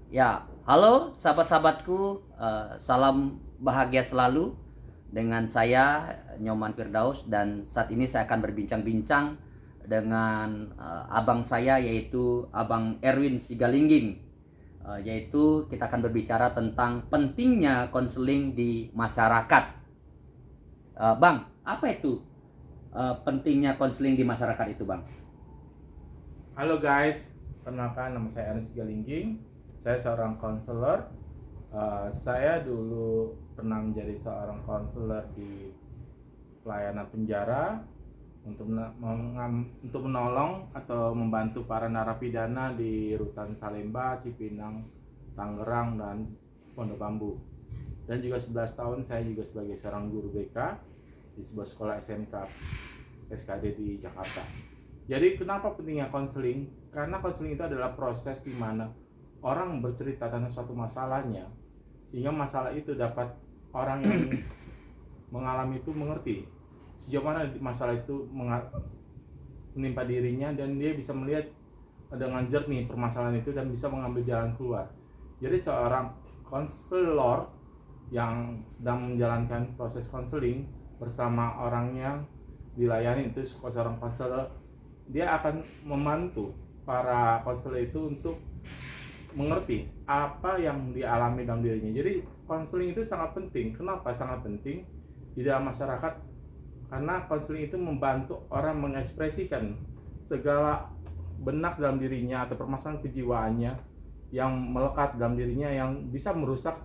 Ya, halo sahabat-sahabatku, salam bahagia selalu dengan saya Nyoman Firdaus, dan saat ini saya akan berbincang-bincang dengan abang saya, yaitu Abang Erwin Sigalingging. Yaitu kita akan berbicara tentang pentingnya konseling di masyarakat. Bang, apa itu pentingnya konseling di masyarakat itu, Bang? Halo guys, perkenalkan nama saya Ernest Galingging. Saya seorang konselor. Saya dulu pernah menjadi seorang konselor di pelayanan penjara untuk menolong atau membantu para narapidana di Rutan Salemba, Cipinang, Tangerang, dan Pondok Bambu. Dan juga 11 tahun saya juga sebagai seorang guru BK di sebuah sekolah SMK SKD di Jakarta. Jadi kenapa pentingnya konseling? Karena konseling itu adalah proses di mana orang bercerita tentang suatu masalahnya, sehingga masalah itu dapat orang yang mengalami itu mengerti sejauh mana masalah itu menimpa dirinya, dan dia bisa melihat dengan jernih permasalahan itu dan bisa mengambil jalan keluar. Jadi seorang konselor yang sedang menjalankan proses konseling bersama orang yang dilayani itu seorang konselor, dia akan membantu para konselor itu untuk mengerti apa yang dialami dalam dirinya. Jadi konseling itu sangat penting. Kenapa sangat penting di dalam masyarakat? Karena konseling itu membantu orang mengekspresikan segala benak dalam dirinya atau permasalahan kejiwaannya yang melekat dalam dirinya, yang bisa merusak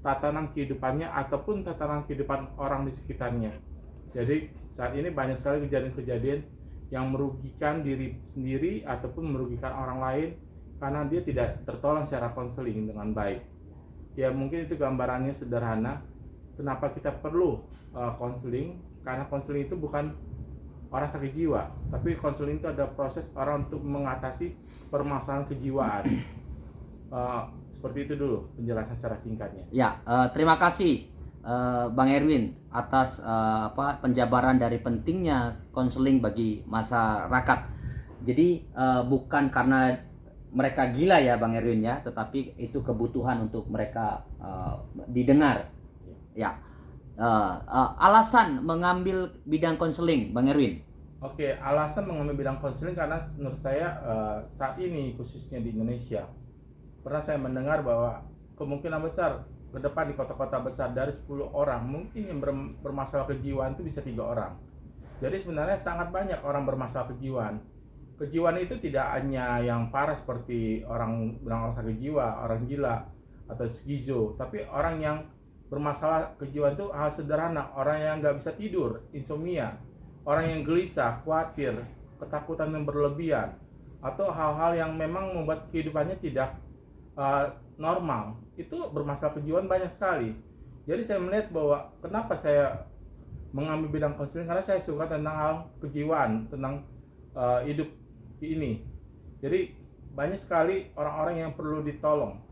tatanan kehidupannya ataupun tatanan kehidupan orang di sekitarnya. Jadi saat ini banyak sekali kejadian-kejadian yang merugikan diri sendiri ataupun merugikan orang lain karena dia tidak tertolong secara konseling dengan baik. Ya mungkin itu gambarannya sederhana. Kenapa kita perlu konseling? Karena konseling itu bukan orang sakit jiwa, tapi konseling itu ada proses orang untuk mengatasi permasalahan kejiwaan. Seperti itu dulu penjelasan secara singkatnya. Ya, terima kasih Bang Erwin atas penjabaran dari pentingnya konseling bagi masyarakat. Jadi bukan karena mereka gila ya Bang Erwin ya, tetapi itu kebutuhan untuk mereka didengar. Ya, alasan mengambil bidang konseling Bang Erwin. Oke, alasan mengambil bidang konseling karena menurut saya saat ini khususnya di Indonesia, pernah saya mendengar bahwa kemungkinan besar ke depan di kota-kota besar dari 10 orang mungkin yang bermasalah kejiwaan itu bisa 3 orang. Jadi sebenarnya sangat banyak orang bermasalah kejiwaan. Kejiwaan itu tidak hanya yang parah seperti orang sakit jiwa, orang gila atau skizo, tapi orang yang bermasalah kejiwaan itu hal sederhana, orang yang nggak bisa tidur, insomnia, orang yang gelisah, khawatir, ketakutan yang berlebihan, atau hal-hal yang memang membuat kehidupannya tidak normal, itu bermasalah kejiwaan banyak sekali. Jadi saya melihat bahwa kenapa saya mengambil bidang konseling, karena saya suka tentang hal kejiwaan, tentang hidup ini. Jadi banyak sekali orang-orang yang perlu ditolong.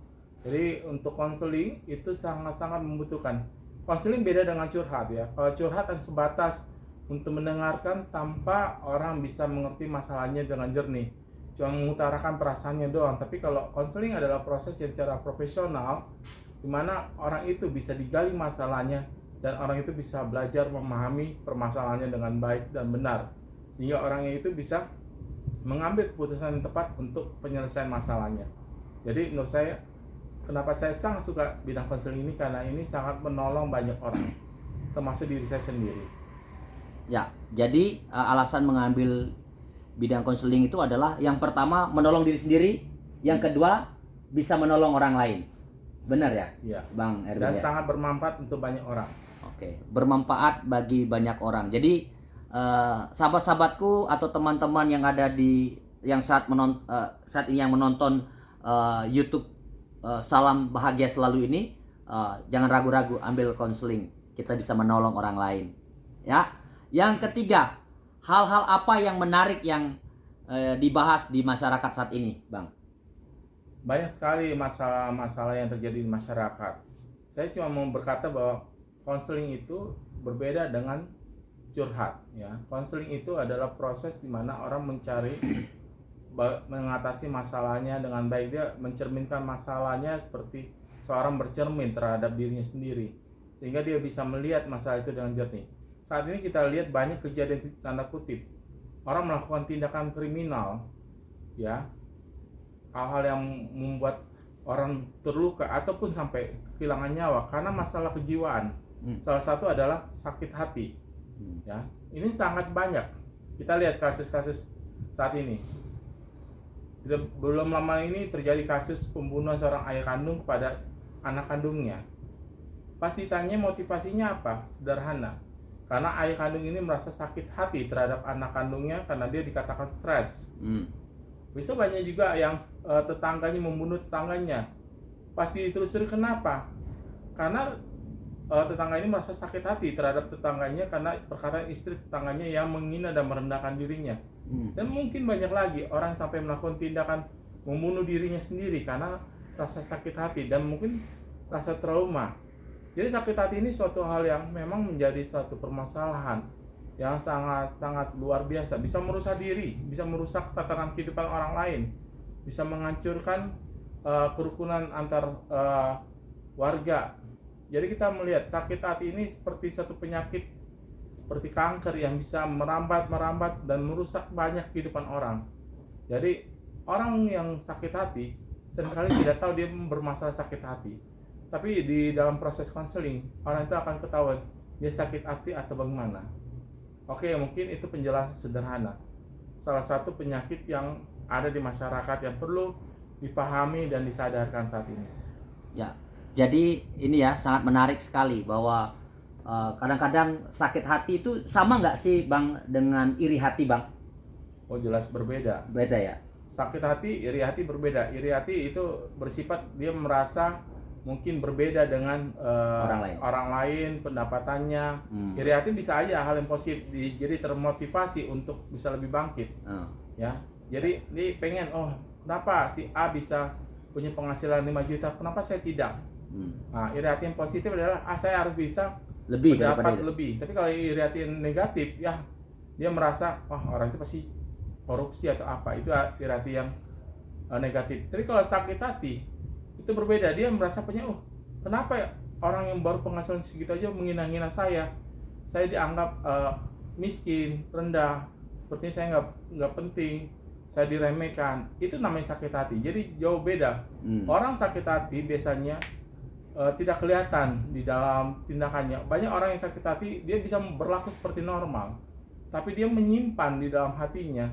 Jadi untuk konseling itu sangat-sangat membutuhkan. Konseling beda dengan curhat ya. Kalau curhat kan sebatas untuk mendengarkan tanpa orang bisa mengerti masalahnya dengan jernih, cuma mengutarakan perasaannya doang. Tapi kalau konseling adalah proses yang secara profesional, di mana orang itu bisa digali masalahnya dan orang itu bisa belajar memahami permasalahannya dengan baik dan benar, sehingga orangnya itu bisa mengambil keputusan yang tepat untuk penyelesaian masalahnya. Jadi menurut saya, kenapa saya sangat suka bidang konseling ini, karena ini sangat menolong banyak orang, termasuk diri saya sendiri. Ya, jadi alasan mengambil bidang konseling itu adalah yang pertama menolong diri sendiri, yang kedua bisa menolong orang lain. Benar ya? Ya. Bang Erwin. Dan ya? sangat bermanfaat untuk banyak orang. Oke, bermanfaat bagi banyak orang. Jadi sahabat-sahabatku atau teman-teman yang ada di yang saat ini yang menonton YouTube Salam Bahagia Selalu ini, jangan ragu-ragu ambil konseling. Kita bisa menolong orang lain. Ya. Yang ketiga, hal-hal apa yang menarik yang dibahas di masyarakat saat ini, Bang? Banyak sekali masalah-masalah yang terjadi di masyarakat. Saya cuma mau berkata bahwa konseling itu berbeda dengan curhat ya. Konseling itu adalah proses di mana orang mencari mengatasi masalahnya dengan baik. Dia mencerminkan masalahnya seperti seorang bercermin terhadap dirinya sendiri, sehingga dia bisa melihat masalah itu dengan jernih. Saat ini kita lihat banyak kejadian tanda kutip orang melakukan tindakan kriminal, ya, hal-hal yang membuat orang terluka ataupun sampai kehilangan nyawa karena masalah kejiwaan. Salah satu adalah sakit hati, ya. Ini sangat banyak. Kita lihat kasus-kasus saat ini. Belum lama ini terjadi kasus pembunuhan seorang ayah kandung kepada anak kandungnya. Pas ditanya motivasinya apa? Sederhana. Karena ayah kandung ini merasa sakit hati terhadap anak kandungnya karena dia dikatakan stres. Bisa banyak juga yang tetangganya membunuh tetangganya. Pasti ditelusuri kenapa? Karena tetangga ini merasa sakit hati terhadap tetangganya karena perkataan istri tetangganya yang menghina dan merendahkan dirinya. Dan mungkin banyak lagi orang sampai melakukan tindakan membunuh dirinya sendiri karena rasa sakit hati dan mungkin rasa trauma. Jadi sakit hati ini suatu hal yang memang menjadi suatu permasalahan yang sangat luar biasa, bisa merusak diri, bisa merusak tatanan kehidupan orang lain, bisa menghancurkan kerukunan antar warga. Jadi kita melihat sakit hati ini seperti satu penyakit seperti kanker yang bisa merambat dan merusak banyak kehidupan orang. Jadi orang yang sakit hati seringkali tidak tahu dia bermasalah sakit hati. Tapi di dalam proses konseling, orang itu akan ketahuan dia sakit hati atau bagaimana. Oke, mungkin itu penjelasan sederhana. Salah satu penyakit yang ada di masyarakat yang perlu dipahami dan disadarkan saat ini. Ya, jadi ini ya sangat menarik sekali bahwa kadang-kadang sakit hati itu sama nggak sih Bang dengan iri hati Bang? Oh, jelas berbeda. Beda ya? Sakit hati, iri hati berbeda. Iri hati itu bersifat dia merasa mungkin berbeda dengan orang lain pendapatannya. Iri hati bisa aja hal yang positif, jadi termotivasi untuk bisa lebih bangkit. Ya, jadi dia pengen, oh kenapa si A bisa punya penghasilan 5 juta, kenapa saya tidak? Nah, iri hati yang positif adalah saya harus bisa lebih mendapat lebih. Tapi kalau iri hati yang negatif, ya dia merasa wah orang itu pasti korupsi atau apa, itu iri hati yang negatif. Tapi kalau sakit hati itu berbeda, dia merasa punya kenapa ya orang yang baru penghasilan segitu aja menghina-hina saya dianggap miskin, rendah, sepertinya saya nggak penting, saya diremehkan. Itu namanya sakit hati. Jadi jauh beda. Orang sakit hati biasanya tidak kelihatan di dalam tindakannya. Banyak orang yang sakit hati dia bisa berlaku seperti normal, tapi dia menyimpan di dalam hatinya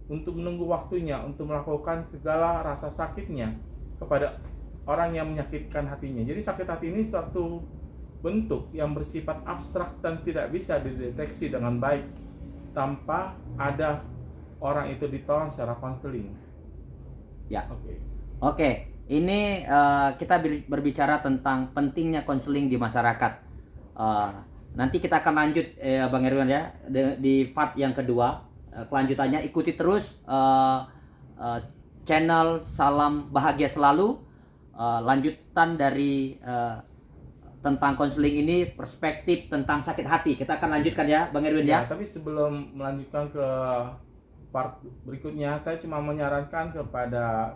untuk menunggu waktunya untuk melakukan segala rasa sakitnya kepada orang yang menyakitkan hatinya. Jadi sakit hati ini suatu bentuk yang bersifat abstrak dan tidak bisa dideteksi dengan baik tanpa ada orang itu ditolong secara konseling. Ya. Oke. Ini kita berbicara tentang pentingnya konseling di masyarakat. Nanti kita akan lanjut Bang Erwin ya di part yang kedua. Kelanjutannya ikuti terus channel Salam Bahagia Selalu. Lanjutan dari tentang konseling ini, perspektif tentang sakit hati. Kita akan lanjutkan ya Bang Erwin ya. Tapi sebelum melanjutkan ke part berikutnya, saya cuma menyarankan kepada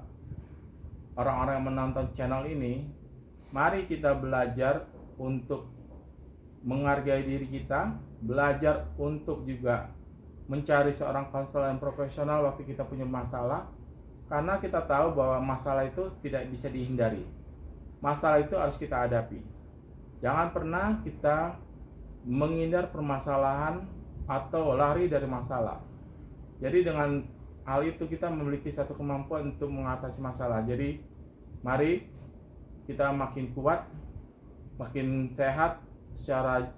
orang-orang yang menonton channel ini, mari kita belajar untuk menghargai diri kita, belajar untuk juga mencari seorang konselor yang profesional waktu kita punya masalah, karena kita tahu bahwa masalah itu tidak bisa dihindari. Masalah itu harus kita hadapi. Jangan pernah kita menghindar permasalahan atau lari dari masalah. Jadi dengan hal itu kita memiliki satu kemampuan untuk mengatasi masalah. Jadi mari kita makin kuat, makin sehat secara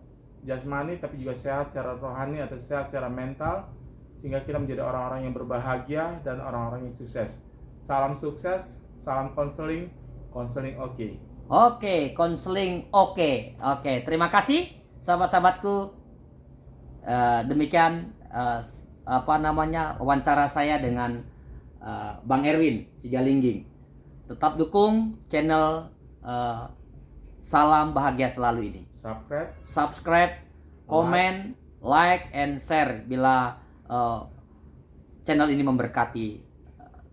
jasmani, tapi juga sehat secara rohani atau sehat secara mental, sehingga kita menjadi orang-orang yang berbahagia dan orang-orang yang sukses. Salam sukses, salam konseling, konseling oke. Oke, konseling oke. Oke, terima kasih sahabat-sahabatku. Demikian wawancara saya dengan Bang Erwin Sigalingging. Tetap dukung channel Salam Bahagia Selalu ini. Subscribe, comment, like, and share bila channel ini memberkati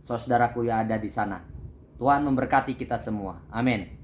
saudaraku yang ada di sana. Tuhan memberkati kita semua. Amin.